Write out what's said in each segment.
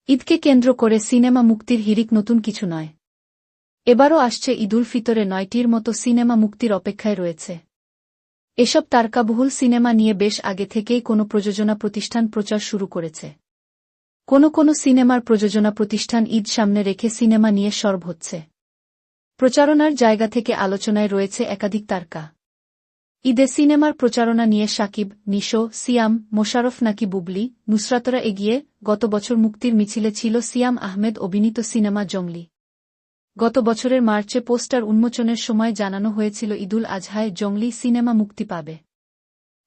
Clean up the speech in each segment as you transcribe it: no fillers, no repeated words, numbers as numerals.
ঈদকে কেন্দ্র করে সিনেমা মুক্তির হিড়িক নতুন কিছু নয়। এবারও আসছে ঈদুল ফিতরে ৯টির মতো সিনেমা মুক্তির অপেক্ষায় রয়েছে। এসব তারকাবহুল সিনেমা নিয়ে বেশ আগে থেকেই কোনো প্রযোজনা প্রতিষ্ঠান প্রচার শুরু করেছে। কোনো সিনেমার প্রযোজনা প্রতিষ্ঠান ঈদ সামনে রেখে সিনেমা নিয়ে সরব হচ্ছে। প্রচারণার জায়গা থেকে আলোচনায় রয়েছে একাধিক তারকা। ঈদে সিনেমার প্রচারণা নিয়ে শাকিব, নিশো, সিয়াম, মোশাররফ নাকি বুবলি, নুসরাতরা এগিয়ে। গত বছর মুক্তির মিছিলে ছিল সিয়াম আহমেদ অভিনীত সিনেমা জংলি। গত বছরের মার্চে পোস্টার উন্মোচনের সময় জানানো হয়েছিল ঈদুল আজহায় জংলি সিনেমা মুক্তি পাবে।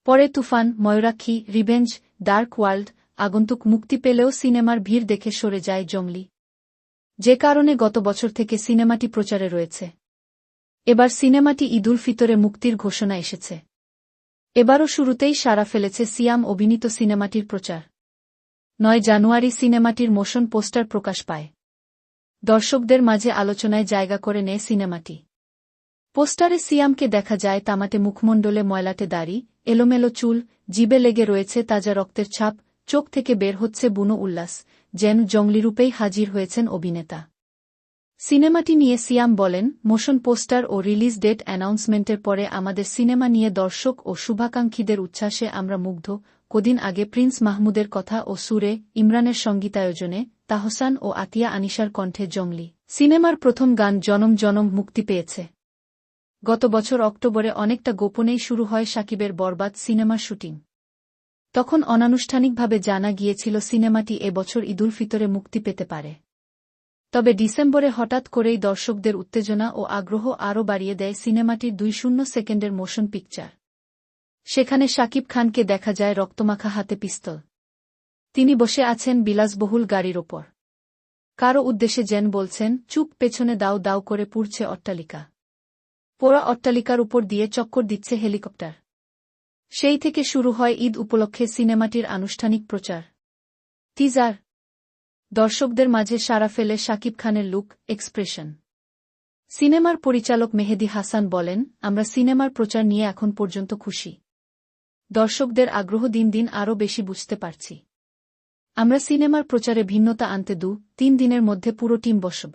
পরে তুফান, ময়ূরাক্ষী, রিভেঞ্জ, ডার্ক ওয়ার্ল্ড, আগন্তুক মুক্তি পেলেও সিনেমার ভিড় দেখে সরে যায় জংলি। যে কারণে গত বছর থেকে সিনেমাটি প্রচারে রয়েছে। এবার সিনেমাটি ঈদুল ফিতরে মুক্তির ঘোষণা এসেছে। এবারও শুরুতেই সাড়া ফেলেছে সিয়াম অভিনীত সিনেমাটির প্রচার। ৯ জানুয়ারি সিনেমাটির মোশন পোস্টার প্রকাশ পায়। দর্শকদের মাঝে আলোচনায় জায়গা করে নেয় সিনেমাটি। পোস্টারে সিয়ামকে দেখা যায় তামাটে মুখমণ্ডলে ময়লাটে দাড়ি, এলোমেলো চুল, জিবে লেগে রয়েছে তাজা রক্তের ছাপ, চোখ থেকে বের হচ্ছে বুনো উল্লাস, যেন জংলিরূপেই হাজির হয়েছেন অভিনেতা। সিনেমাটি নিয়ে সিয়াম বলেন, মোশন পোস্টার ও রিলিজ ডেট অ্যানাউন্সমেন্টের পরে আমাদের সিনেমা নিয়ে দর্শক ও শুভাকাঙ্ক্ষীদের উচ্ছ্বাসে আমরা মুগ্ধ। কদিন আগে প্রিন্স মাহমুদের কথা ও সুরে ইমরানের সঙ্গীতায়োজনে তাহসান ও আতিয়া আনিশার কণ্ঠে জংলি সিনেমার প্রথম গান জনম জনম মুক্তি পেয়েছে। গত বছর অক্টোবরে অনেকটা গোপনেই শুরু হয় শাকিবের বরবাদ সিনেমার শুটিং। তখন অনানুষ্ঠানিকভাবে জানা গিয়েছিল সিনেমাটি এবছর ঈদুল ফিতরে মুক্তি পেতে পারে। তবে ডিসেম্বরে হঠাৎ করেই দর্শকদের উত্তেজনা ও আগ্রহ আরও বাড়িয়ে দেয় সিনেমাটির ২ সেকেন্ডের মোশন পিকচার। সেখানে শাকিব খানকে দেখা যায় রক্তমাখা হাতে পিস্তল। তিনি বসে আছেন বিলাসবহুল গাড়ির ওপর। কারও উদ্দেশ্যে যেন বলছেন, চুপ, পেছনে দাও দাও করে পুড়ছে অট্টালিকা। পোড়া অট্টালিকার উপর দিয়ে চক্কর দিচ্ছে হেলিকপ্টার। সেই থেকে শুরু হয় ঈদ উপলক্ষে সিনেমাটির আনুষ্ঠানিক প্রচার। টিজার দর্শকদের মাঝে সাড়া ফেলে শাকিব খানের লুক, এক্সপ্রেশন। সিনেমার পরিচালক মেহেদী হাসান বলেন, আমরা সিনেমার প্রচার নিয়ে এখন পর্যন্ত খুশি। দর্শকদের আগ্রহ দিন দিন আরও বেশি বুঝতে পারছি। আমরা সিনেমার প্রচারে ভিন্নতা আনতে ২-৩ দিনের মধ্যে পুরো টিম বসব।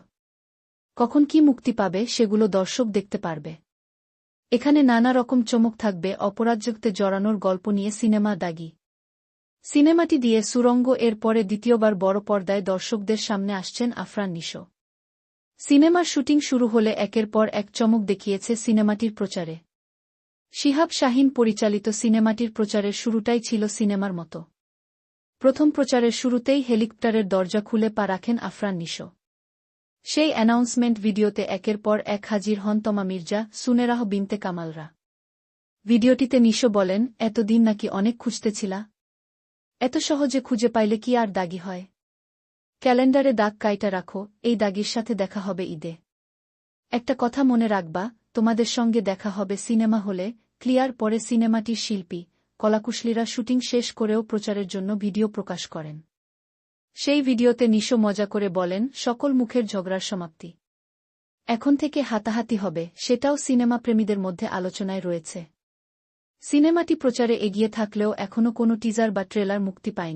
কখন কি মুক্তি পাবে সেগুলো দর্শক দেখতে পারবে। এখানে নানা রকম চমক থাকবে। অপরাজকতে জড়ানোর গল্প নিয়ে সিনেমা দাগি সিনেমাটি দিয়ে সুরঙ্গ এর পরে দ্বিতীয়বার বড় পর্দায় দর্শকদের সামনে আসছেন আফরান নিশো। সিনেমার শুটিং শুরু হলে একের পর এক চমক দেখিয়েছে সিনেমাটির প্রচারে। শিহাব শাহীন পরিচালিত সিনেমাটির প্রচারের শুরুটাই ছিল সিনেমার মতো। প্রথম প্রচারের শুরুতেই হেলিকপ্টারের দরজা খুলে পা রাখেন আফরান নিশো। সেই অ্যানাউন্সমেন্ট ভিডিওতে একের পর এক হাজির হন তমা মির্জা, সুনেরাহ বিনতে কামালরা। ভিডিওটিতে নিশো বলেন, এতদিন নাকি অনেক খুঁজতেছিলা, এত সহজে খুঁজে পাইলে কি আর দাগি হয়? ক্যালেন্ডারে দাগ কাইটা রাখো, এই দাগির সাথে দেখা হবে ঈদে। একটা কথা মনে রাখবা, তোমাদের সঙ্গে দেখা হবে সিনেমা হলে। ক্লিয়ার। পরে সিনেমাটির শিল্পী, কলাকুশলীরা শুটিং শেষ করেও প্রচারের জন্য ভিডিও প্রকাশ করেন। সেই ভিডিওতে নিশো মজা করে বলেন, সকল মুখের ঝগড়ার সমাপ্তি। এখন থেকে হাতাহাতি হবে, সেটাও সিনেমা প্রেমীদের মধ্যে আলোচনায় রয়েছে। সিনেমাটি প্রচারে এগিয়ে থাকলেও এখনও কোনো টিজার বা ট্রেলার মুক্তি পায়নি।